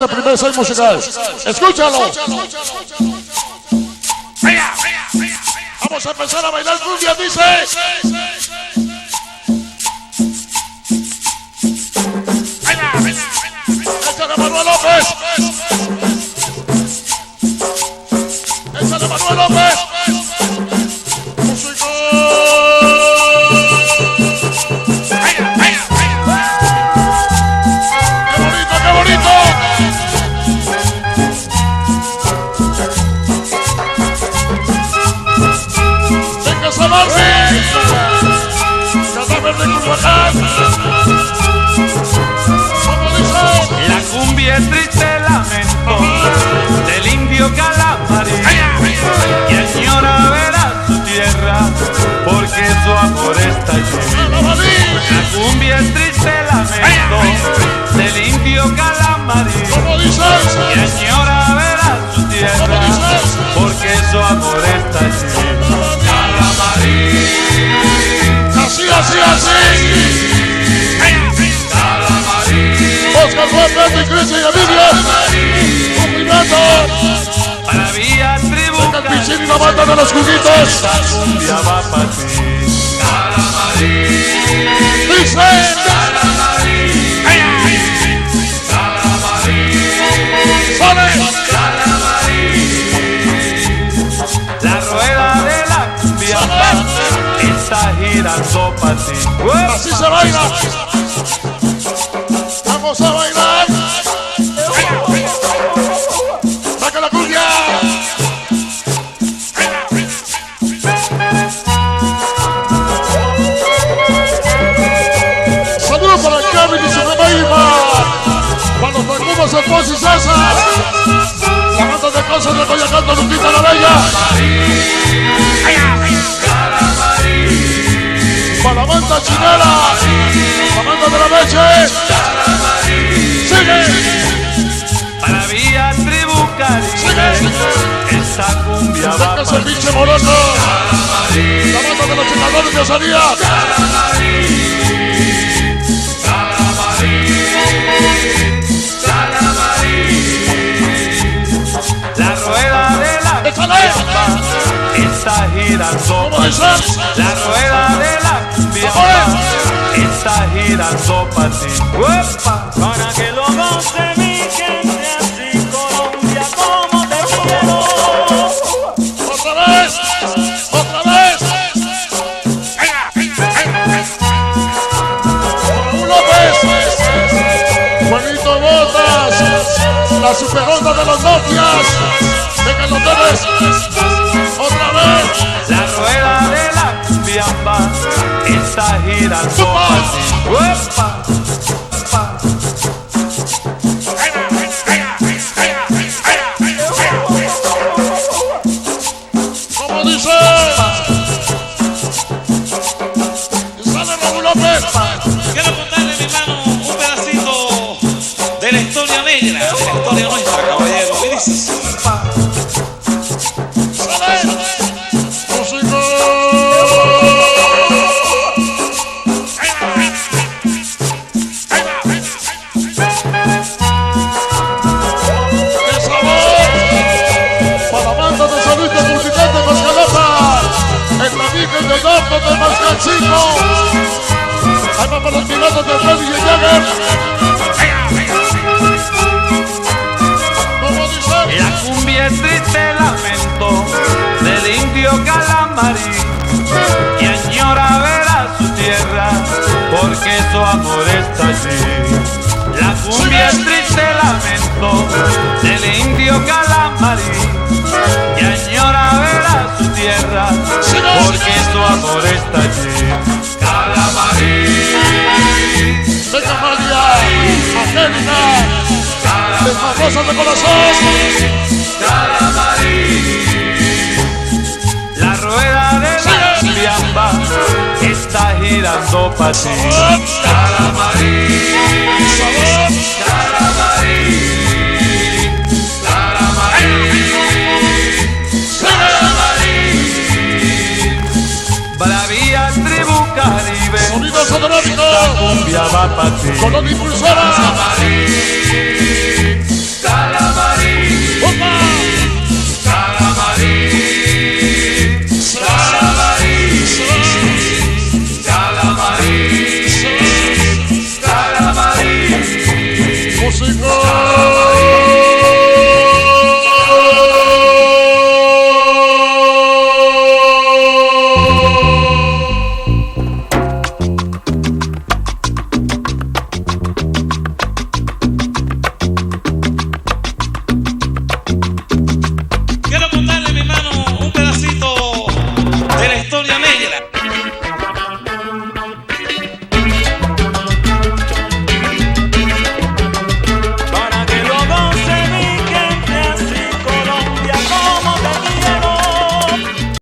El primer set musical. Escúchalo. Vamos a empezar a bailar cumbia, dice. Échale Manuel López. Échale Manuel López. La cumbia es triste lamento del indio Calamarí, que añora ver a su tierra porque su amor está allí. La cumbia es triste lamento del indio Calamarí, que añora ver a su tierra porque su amor está allí. Calamarí, así, así, así. Oscar Juan, y Cris y Emilio. Cumplimiento. Para Vía Tribu. Venga el Pichín y la banda de los juguitos. Esta cumbia va para ti. Calamarí. Dice. Calamarí. Calamarí. Sale. Calamarí. La rueda de la cumbia está girando para ti. Así se baila. Vamos a bailar. Saca la cumbia. Saludos para el Kevin y su bebé Irma. Para los Tacubas, el Poz y César. La banda de cosas de Coyacán, Lupita la Bella. Para la banda chinera. La banda de la leche. Sigue. Para Vía Tribu Caribe, esta cumbia va Venga ese para pinche moroso. La banda de los chinadores de Oceanía. la rueda de la ¡Échale! está girando. ¿Cómo dice? La rueda de la cumbia está girando para ti. ¡Uepa! Para que lo goce mi gente así, Colombia, como te quiero. ¡Otra vez! ¡Otra vez! Raúl López. Juanito Botas. La super onda de los Nokias. Vengan los tres. ¡Otra vez! La rueda de la cumbia está girando para ti. ¡Uepa! ¿Cómo dice? Sale Raúl López. Quiero contarle, mi hermano, un pedacito de la historia negra, de la historia nuestra, caballero. Y dice así. Sale. Músico. ¡Qué sabor! Para la banda de San Luis de Multitud de Mascalapa. En la Virgen del Norte de Mascalcinco. Ahí va para los pilotos de Freddy y Jagger. ¿Cómo dice? La cumbia es triste lamento del indio Calamarí, que añora ver a su tierra porque su amor está allí. La cumbia es triste lamento del indio Calamarí, que añora ver a su tierra porque su amor está allí. Calamarí. Venga María, Angélica, desmadrosas de corazón. Calamarí. La rueda de la cumbia está girando para ti. Calamarí. Calamarí. Calamarí. Calamarí. Para Vía Tribu Caribe, Sonido sonórico. la cumbia va para ti. Colón Impulsora. Calamarí. músico.